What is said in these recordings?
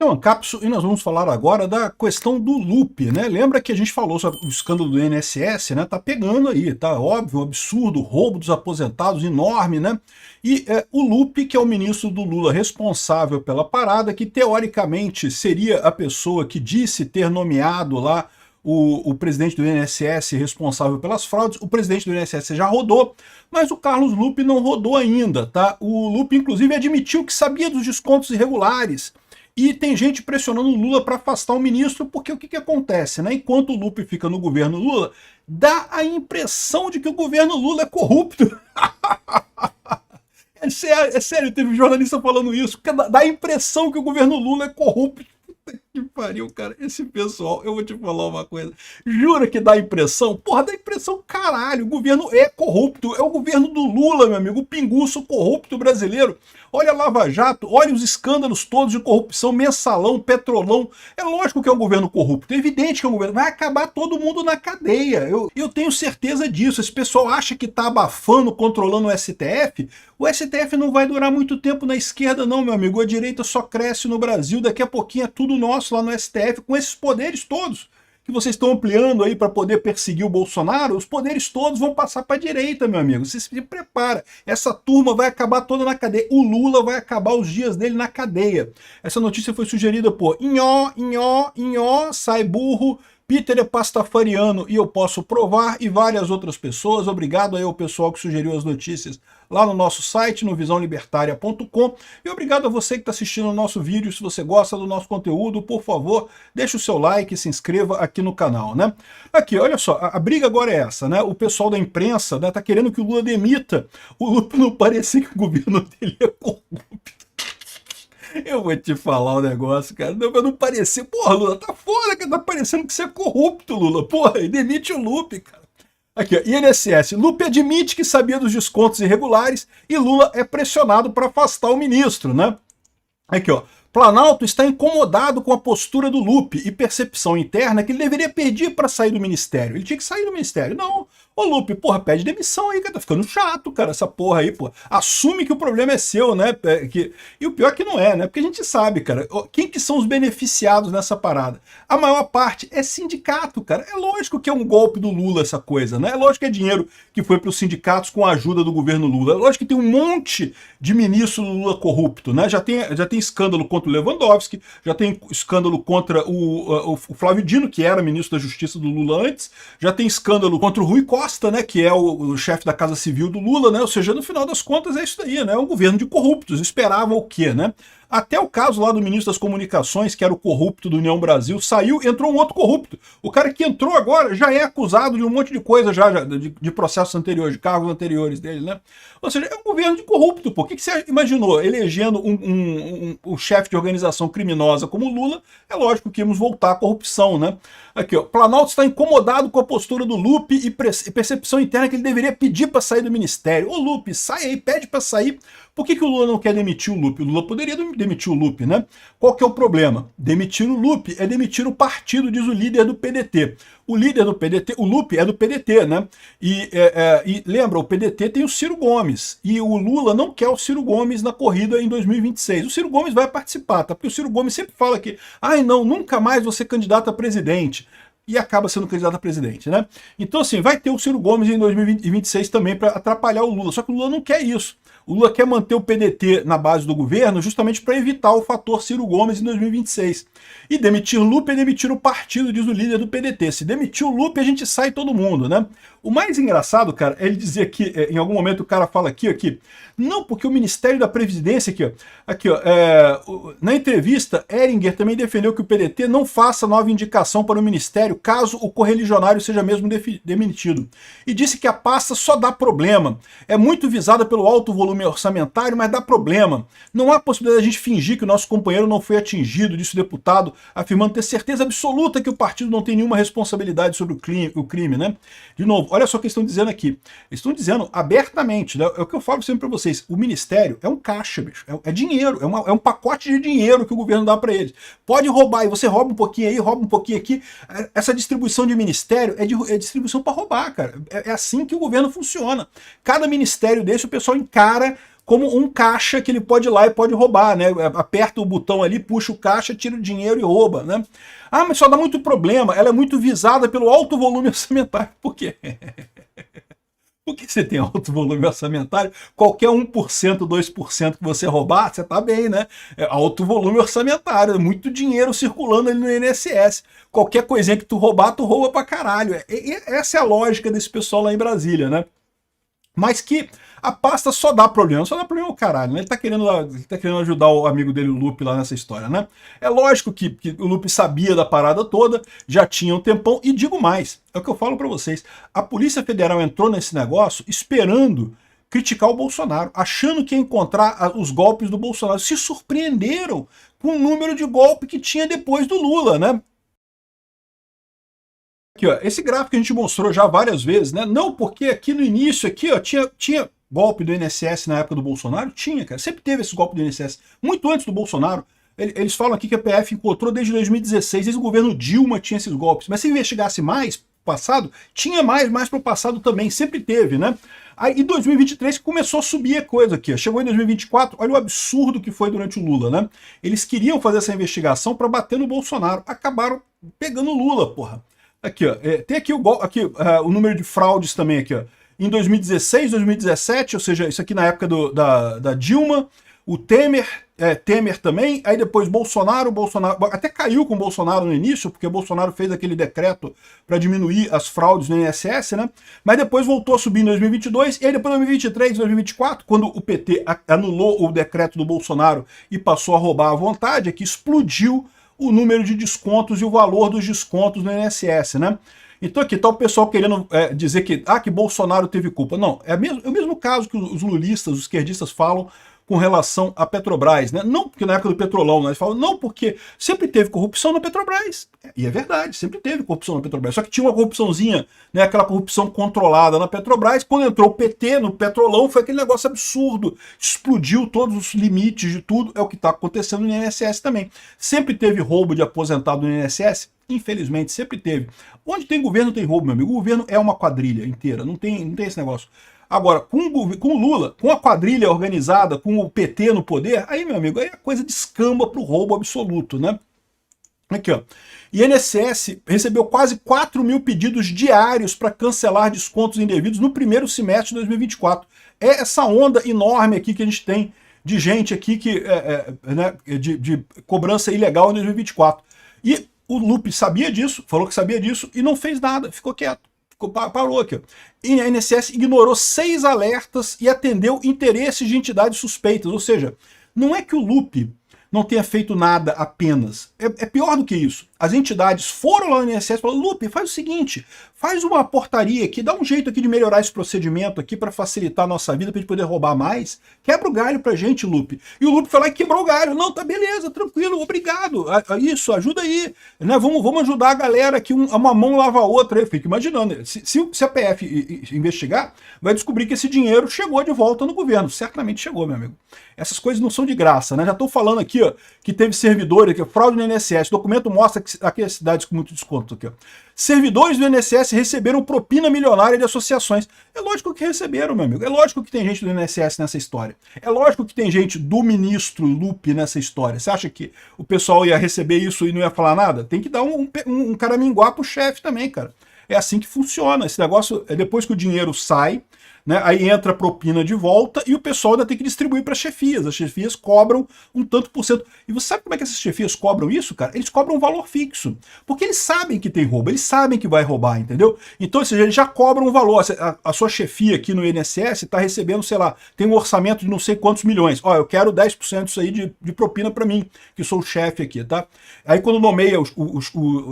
Então, Ancapso, e nós vamos falar agora da questão do Lupe, né? Lembra que a gente falou sobre o escândalo do INSS, né? Tá pegando aí, tá óbvio, um absurdo, roubo dos aposentados enorme, né? E o Lupe, que é o ministro do Lula responsável pela parada, que teoricamente seria a pessoa que disse ter nomeado lá o presidente do INSS responsável pelas fraudes. O presidente do INSS já rodou, mas o Carlos Lupe não rodou ainda, tá? O Lupe, inclusive, admitiu que sabia dos descontos irregulares. E tem gente pressionando o Lula para afastar o ministro, porque o que acontece, né? Enquanto o Lupe fica no governo Lula, dá a impressão de que o governo Lula é corrupto. É sério, teve um jornalista falando isso, porque dá a impressão que o governo Lula é corrupto. Puta que pariu, cara. Esse pessoal, eu vou te falar uma coisa. Jura que dá impressão? Porra, dá impressão, caralho. O governo é corrupto. É o governo do Lula, meu amigo. O pinguço corrupto brasileiro. Olha a Lava Jato, olha os escândalos todos de corrupção, mensalão, petrolão. É lógico que é um governo corrupto. É evidente que é um governo. Vai acabar todo mundo na cadeia. Eu tenho certeza disso. Esse pessoal acha que tá abafando, controlando o STF. O STF não vai durar muito tempo na esquerda, não, meu amigo. A direita só cresce no Brasil. Daqui a pouquinho é tudo nosso lá no STF, com esses poderes todos que vocês estão ampliando aí para poder perseguir o Bolsonaro. Os poderes todos vão passar para a direita, meu amigo. Você se prepara. Essa turma vai acabar toda na cadeia. O Lula vai acabar os dias dele na cadeia. Essa notícia foi sugerida por Inhó, sai burro, Peter é pastafariano e eu posso provar, e várias outras pessoas. Obrigado aí ao pessoal que sugeriu as notícias lá no nosso site, no visãolibertaria.com, e obrigado a você que está assistindo o nosso vídeo. Se você gosta do nosso conteúdo, por favor, deixe o seu like e se inscreva aqui no canal, né? Aqui, olha só, a briga agora é essa, né? O pessoal da imprensa, né, tá querendo que o Lula demita o Lula, não parecer que o governo dele é corrupto. Eu vou te falar um negócio, cara. Não parecer. Porra, Lula, tá fora, cara. Tá parecendo que você é corrupto, Lula. Porra, e demite o Lupe, cara. Aqui, ó, INSS. Lupe admite que sabia dos descontos irregulares e Lula é pressionado para afastar o ministro, né? Aqui, ó. Planalto está incomodado com a postura do Lupe e percepção interna que ele deveria pedir para sair do ministério. Ele tinha que sair do ministério. Não. Ô Lupe, porra, pede demissão aí, cara. Tá ficando chato, cara, essa porra aí, pô. Assume que o problema é seu, né? E o pior é que não é, né? Porque a gente sabe, cara, quem que são os beneficiados nessa parada? A maior parte é sindicato, cara. É lógico que é um golpe do Lula essa coisa, né? É lógico que é dinheiro que foi para os sindicatos com a ajuda do governo Lula. É lógico que tem um monte de ministro do Lula corrupto, né? Já tem escândalo contra o Lewandowski, já tem escândalo contra o Flávio Dino, que era ministro da Justiça do Lula antes, já tem escândalo contra o Rui Costa, né, que é o chefe da Casa Civil do Lula, né? Ou seja, no final das contas é isso daí, né? É um governo de corruptos. Esperava o quê, né? Até o caso lá do ministro das Comunicações, que era o corrupto do União Brasil, saiu, entrou um outro corrupto. O cara que entrou agora já é acusado de um monte de coisa de processos anteriores, de cargos anteriores dele, né? Ou seja, é um governo de corrupto, pô. O que você imaginou? Elegendo um chefe de organização criminosa como Lula, é lógico que íamos voltar à corrupção, né? Aqui, ó, Planalto está incomodado com a postura do Lupe e percepção interna que ele deveria pedir para sair do ministério. Ô Lupe, sai aí, pede para sair. Por que o Lula não quer demitir o Lupe? O Lula poderia demitir o Lupe, né? Qual que é o problema? Demitir o Lupe é demitir o partido, diz o líder do PDT. O líder do PDT, o Lupe é do PDT, né? E lembra, o PDT tem o Ciro Gomes. E o Lula não quer o Ciro Gomes na corrida em 2026. O Ciro Gomes vai participar, tá? Porque o Ciro Gomes sempre fala que, ai não, nunca mais vou ser candidato a presidente. E acaba sendo candidato a presidente, né? Então, assim, vai ter o Ciro Gomes em 2026 também para atrapalhar o Lula. Só que o Lula não quer isso. O Lula quer manter o PDT na base do governo justamente para evitar o fator Ciro Gomes em 2026. E demitir Lupe é demitir o partido, diz o líder do PDT. Se demitir o Lupe, a gente sai todo mundo, né? O mais engraçado, cara, é ele dizer que, em algum momento o cara fala aqui, não, porque o Ministério da Previdência, na entrevista, Heringer também defendeu que o PDT não faça nova indicação para o Ministério caso o correligionário seja mesmo demitido. E disse que a pasta só dá problema. É muito visada pelo alto volume orçamentário, mas dá problema. Não há possibilidade de a gente fingir que o nosso companheiro não foi atingido, disse o deputado, afirmando ter certeza absoluta que o partido não tem nenhuma responsabilidade sobre o crime, né? De novo, olha só o que eles estão dizendo aqui. Eles estão dizendo abertamente, né? É o que eu falo sempre para vocês, o ministério é um caixa, bicho, é dinheiro, é um pacote de dinheiro que o governo dá para eles. Pode roubar, e você rouba um pouquinho aí, rouba um pouquinho aqui. Essa distribuição de ministério é distribuição para roubar, cara. É assim que o governo funciona. Cada ministério desse, o pessoal encara como um caixa que ele pode ir lá e pode roubar, né? Aperta o botão ali, puxa o caixa, tira o dinheiro e rouba, né? Ah, mas só dá muito problema, ela é muito visada pelo alto volume orçamentário. Por quê? Porque você tem alto volume orçamentário, qualquer 1%, 2% que você roubar, você tá bem, né? É alto volume orçamentário, é muito dinheiro circulando ali no INSS. Qualquer coisinha que tu roubar, tu rouba pra caralho. Essa é a lógica desse pessoal lá em Brasília, né? Mas que a pasta só dá problema o caralho, né? Ele tá querendo ajudar o amigo dele, o Lupe, lá nessa história, né? É lógico que o Lupe sabia da parada toda, já tinha um tempão, e digo mais, é o que eu falo pra vocês, a Polícia Federal entrou nesse negócio esperando criticar o Bolsonaro, achando que ia encontrar os golpes do Bolsonaro, se surpreenderam com o número de golpe que tinha depois do Lula, né? Aqui, ó, esse gráfico que a gente mostrou já várias vezes, né? Não, porque aqui no início, aqui, ó, tinha golpe do INSS na época do Bolsonaro? Tinha, cara. Sempre teve esse golpe do INSS. Muito antes do Bolsonaro. Eles falam aqui que a PF encontrou desde 2016, desde o governo Dilma tinha esses golpes. Mas se investigasse mais passado, tinha mais pro passado também, sempre teve, né? Aí em 2023 começou a subir a coisa aqui, ó. Chegou em 2024, olha o absurdo que foi durante o Lula, né? Eles queriam fazer essa investigação para bater no Bolsonaro, acabaram pegando o Lula, porra. Aqui, ó, tem aqui o número de fraudes também aqui, ó. Em 2016, 2017, ou seja, isso aqui na época da Dilma, o Temer também, aí depois Bolsonaro até caiu com o Bolsonaro no início, porque o Bolsonaro fez aquele decreto para diminuir as fraudes no INSS, né? Mas depois voltou a subir em 2022, e aí depois em 2023, 2024, quando o PT anulou o decreto do Bolsonaro e passou a roubar à vontade, é que explodiu o número de descontos e o valor dos descontos no INSS, né? Então aqui tá o pessoal querendo dizer que Bolsonaro teve culpa. Não, é o mesmo caso que os lulistas, os esquerdistas falam com relação à Petrobras, né? Não porque na época do Petrolão, né? Eles falam, não, porque sempre teve corrupção na Petrobras. E é verdade, sempre teve corrupção na Petrobras. Só que tinha uma corrupçãozinha, né? Aquela corrupção controlada na Petrobras. Quando entrou o PT no Petrolão, foi aquele negócio absurdo. Explodiu todos os limites de tudo. É o que está acontecendo no INSS também. Sempre teve roubo de aposentado no INSS? Infelizmente, sempre teve. Onde tem governo, tem roubo, meu amigo. O governo é uma quadrilha inteira, não tem esse negócio. Agora, com o Lula, com a quadrilha organizada, com o PT no poder, aí, meu amigo, aí a coisa descamba para o roubo absoluto, né? Aqui, ó. INSS recebeu quase 4 mil pedidos diários para cancelar descontos indevidos no primeiro semestre de 2024. É essa onda enorme aqui que a gente tem de gente aqui né, de cobrança ilegal em 2024. E o Lupe sabia disso, falou que sabia disso e não fez nada, ficou quieto. Parou aqui. E a INSS ignorou 6 alertas e atendeu interesses de entidades suspeitas. Ou seja, não é que o Lupe não tenha feito nada apenas. É pior do que isso. As entidades foram lá no INSS e falaram, Lupe, faz o seguinte, faz uma portaria aqui, dá um jeito aqui de melhorar esse procedimento aqui para facilitar a nossa vida, para a gente poder roubar mais. Quebra o galho pra gente, Lupe. E o Lupe foi lá e quebrou o galho. Não, tá beleza, tranquilo, obrigado. Isso, ajuda aí. Né? Vamos ajudar a galera aqui, uma mão lava a outra. Eu fico imaginando, se a PF investigar, vai descobrir que esse dinheiro chegou de volta no governo. Certamente chegou, meu amigo. Essas coisas não são de graça, né? Já estou falando aqui, ó, que teve servidor aqui, fraude no INSS. O documento mostra que aqui as cidades com muito desconto aqui, ó. Servidores do INSS receberam propina milionária de associações. É lógico que receberam, meu amigo. É lógico que tem gente do INSS nessa história. É lógico que tem gente do ministro Lupe nessa história. Você acha que o pessoal ia receber isso e não ia falar nada? Tem que dar um caraminguá pro chefe também, cara. É assim que funciona. Esse negócio é depois que o dinheiro sai, né, aí entra a propina de volta e o pessoal ainda tem que distribuir para as chefias. As chefias cobram um tanto por cento. E você sabe como é que essas chefias cobram isso, cara? Eles cobram um valor fixo. Porque eles sabem que tem roubo, eles sabem que vai roubar, entendeu? Então, ou seja, eles já cobram um valor. A sua chefia aqui no INSS está recebendo, sei lá, tem um orçamento de não sei quantos milhões. Ó, eu quero 10% disso aí de propina para mim, que sou o chefe aqui, tá? Aí quando nomeia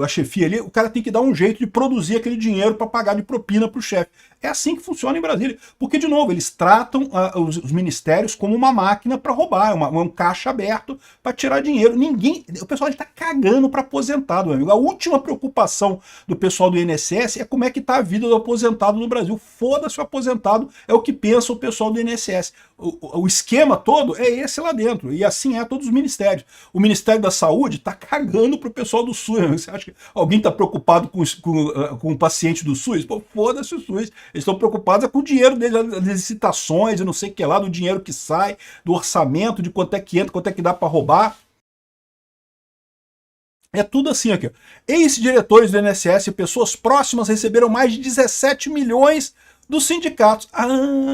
a chefia ali, o cara tem que dar um jeito de produzir aquele dinheiro para pagar de propina para o chefe. É assim que funciona em Brasília. Porque, de novo, eles tratam os ministérios como uma máquina para roubar, um caixa aberto para tirar dinheiro. O pessoal está cagando para aposentado, meu amigo. A última preocupação do pessoal do INSS é como é que está a vida do aposentado no Brasil. Foda-se o aposentado, é o que pensa o pessoal do INSS. O esquema todo é esse lá dentro, e assim é todos os ministérios. O Ministério da Saúde está cagando para o pessoal do SUS. Você acha que alguém está preocupado com o paciente do SUS? Pô, foda-se o SUS. Eles estão preocupados com o dinheiro dinheiro deles, das licitações e não sei o que lá, do dinheiro que sai, do orçamento, de quanto é que entra, quanto é que dá para roubar. É tudo assim aqui. Ex-diretores do INSS e pessoas próximas receberam mais de 17 milhões dos sindicatos. Ah,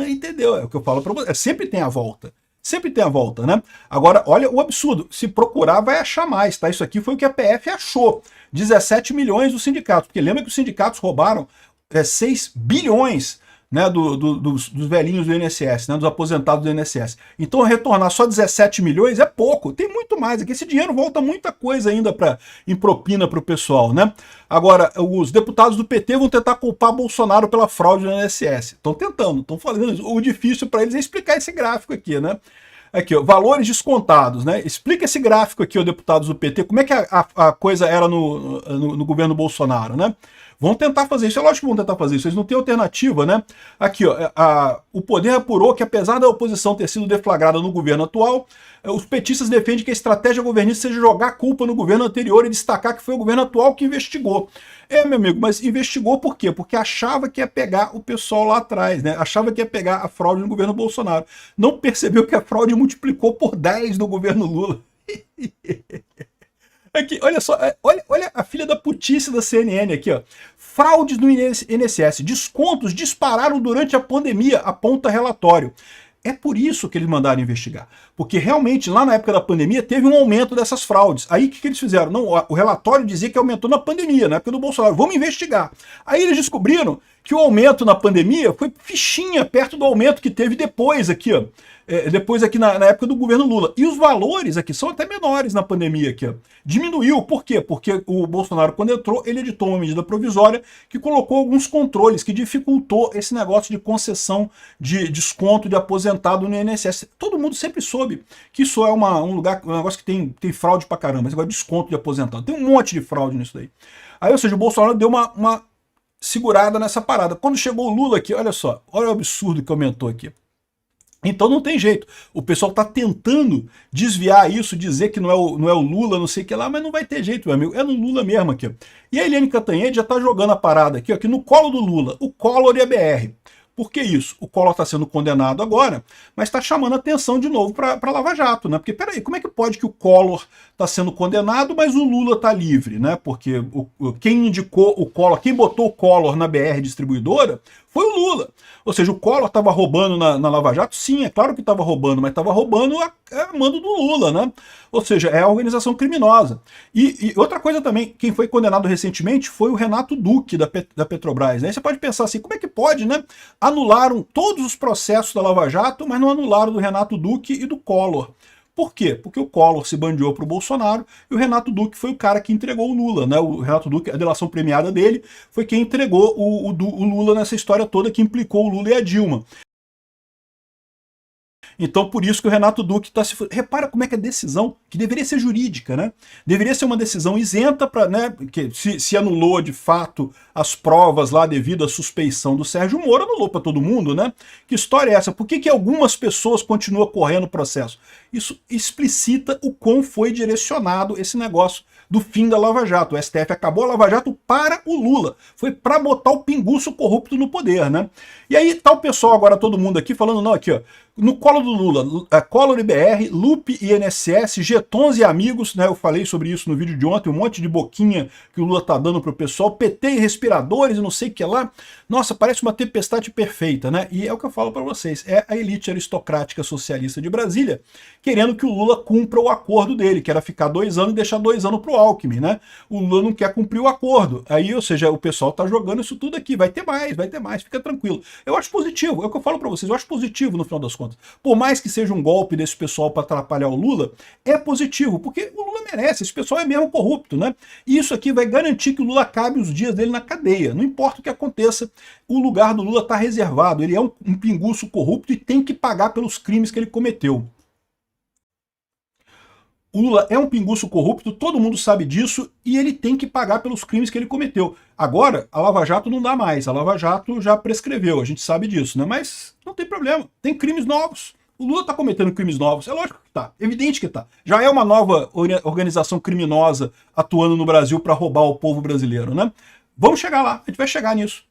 entendeu? É o que eu falo para você. Sempre tem a volta. Sempre tem a volta, né? Agora, olha o absurdo. Se procurar, vai achar mais, tá? Isso aqui foi o que a PF achou. 17 milhões dos sindicatos. Porque lembra que os sindicatos roubaram 6 bilhões, né, dos velhinhos do INSS, né, dos aposentados do INSS. Então retornar só 17 milhões é pouco, tem muito mais aqui. Esse dinheiro volta muita coisa ainda em propina para o pessoal, né? Agora, os deputados do PT vão tentar culpar Bolsonaro pela fraude no INSS. Estão tentando, estão fazendo isso. O difícil para eles é explicar esse gráfico aqui, né? Aqui, ó, valores descontados, né? Explica esse gráfico aqui, ó, deputados do PT, como é que a coisa era no governo Bolsonaro, né? Vão tentar fazer isso, é lógico que vão tentar fazer isso, eles não têm alternativa, né? Aqui, ó, o Poder apurou que apesar da oposição ter sido deflagrada no governo atual, os petistas defendem que a estratégia governista seja jogar a culpa no governo anterior e destacar que foi o governo atual que investigou. Meu amigo, mas investigou por quê? Porque achava que ia pegar o pessoal lá atrás, né? Achava que ia pegar a fraude no governo Bolsonaro. Não percebeu que a fraude multiplicou por 10 no governo Lula. Aqui, olha só, olha a filha da putice da CNN aqui, ó. Fraudes no INSS, descontos dispararam durante a pandemia, aponta relatório. É por isso que eles mandaram investigar. Porque realmente, lá na época da pandemia, teve um aumento dessas fraudes. Aí o que eles fizeram? Não, o relatório dizia que aumentou na pandemia, na época do Bolsonaro. Vamos investigar. Aí eles descobriram que o aumento na pandemia foi fichinha perto do aumento que teve depois aqui, ó. Depois aqui na época do governo Lula. E os valores aqui são até menores na pandemia aqui, ó. Diminuiu, por quê? Porque o Bolsonaro, quando entrou, ele editou uma medida provisória que colocou alguns controles, que dificultou esse negócio de concessão de desconto de aposentado no INSS. Todo mundo sempre soube que isso é um negócio que tem fraude pra caramba, esse negócio de desconto de aposentado. Tem um monte de fraude nisso daí. Aí, ou seja, o Bolsonaro deu uma segurada nessa parada. Quando chegou o Lula aqui, olha só, olha o absurdo que aumentou aqui. Então não tem jeito. O pessoal está tentando desviar isso, dizer que não é o Lula, não sei o que lá, mas não vai ter jeito, meu amigo. É no Lula mesmo aqui. E a Eliane Cantanhede já está jogando a parada aqui, ó, aqui no colo do Lula. O Collor e a BR. Por que isso? O Collor está sendo condenado agora, mas está chamando atenção de novo para Lava Jato, né? Porque, peraí, como é que pode que o Collor está sendo condenado, mas o Lula está livre, né? Porque quem indicou o Collor, quem botou o Collor na BR distribuidora foi o Lula. Ou seja, o Collor estava roubando na Lava Jato? Sim, é claro que estava roubando, mas estava roubando a mando do Lula, né? Ou seja, é a organização criminosa. E outra coisa também, quem foi condenado recentemente foi o Renato Duque, da Petrobras. Né? Você pode pensar assim, como é que pode, né? Anularam todos os processos da Lava Jato, mas não anularam do Renato Duque e do Collor. Por quê? Porque o Collor se bandiou para o Bolsonaro e o Renato Duque foi o cara que entregou o Lula, né? O Renato Duque, a delação premiada dele, foi quem entregou o Lula nessa história toda, que implicou o Lula e a Dilma. Então, por isso que o Renato Duque está se... Repara como é que a decisão, que deveria ser jurídica, né? Deveria ser uma decisão isenta, para, né? Que se anulou de fato as provas lá devido à suspeição do Sérgio Moro, anulou para todo mundo, né? Que história é essa? Por que algumas pessoas continuam correndo o processo? Isso explicita o quão foi direcionado esse negócio do fim da Lava Jato. O STF acabou a Lava Jato para o Lula. Foi para botar o pinguço corrupto no poder, né? E aí tá o pessoal agora, todo mundo aqui, falando, não, aqui, ó, no colo do Lula, Collor e BR, Lupe e INSS, Getons e amigos, né? Eu falei sobre isso no vídeo de ontem, um monte de boquinha que o Lula tá dando pro pessoal, PT e respiradores e não sei o que lá. Nossa, parece uma tempestade perfeita, né? E é o que eu falo para vocês, é a elite aristocrática socialista de Brasília querendo que o Lula cumpra o acordo dele, que era ficar 2 anos e deixar 2 anos pro Alckmin, né? O Lula não quer cumprir o acordo. Aí, ou seja, o pessoal tá jogando isso tudo aqui, vai ter mais, fica tranquilo. Eu acho positivo, é o que eu falo para vocês, eu acho positivo no final das contas. Por mais que seja um golpe desse pessoal para atrapalhar o Lula, é positivo, porque o Lula merece, esse pessoal é mesmo corrupto, né? E isso aqui vai garantir que o Lula acabe os dias dele na cadeia. Não importa o que aconteça, o lugar do Lula está reservado, ele é um pinguço corrupto e tem que pagar pelos crimes que ele cometeu. O Lula é um pinguço corrupto, todo mundo sabe disso, e ele tem que pagar pelos crimes que ele cometeu. Agora, a Lava Jato não dá mais, a Lava Jato já prescreveu, a gente sabe disso, né? Mas não tem problema, tem crimes novos. O Lula está cometendo crimes novos, é lógico que está, evidente que está. Já é uma nova organização criminosa atuando no Brasil para roubar o povo brasileiro, né? Vamos chegar lá, a gente vai chegar nisso.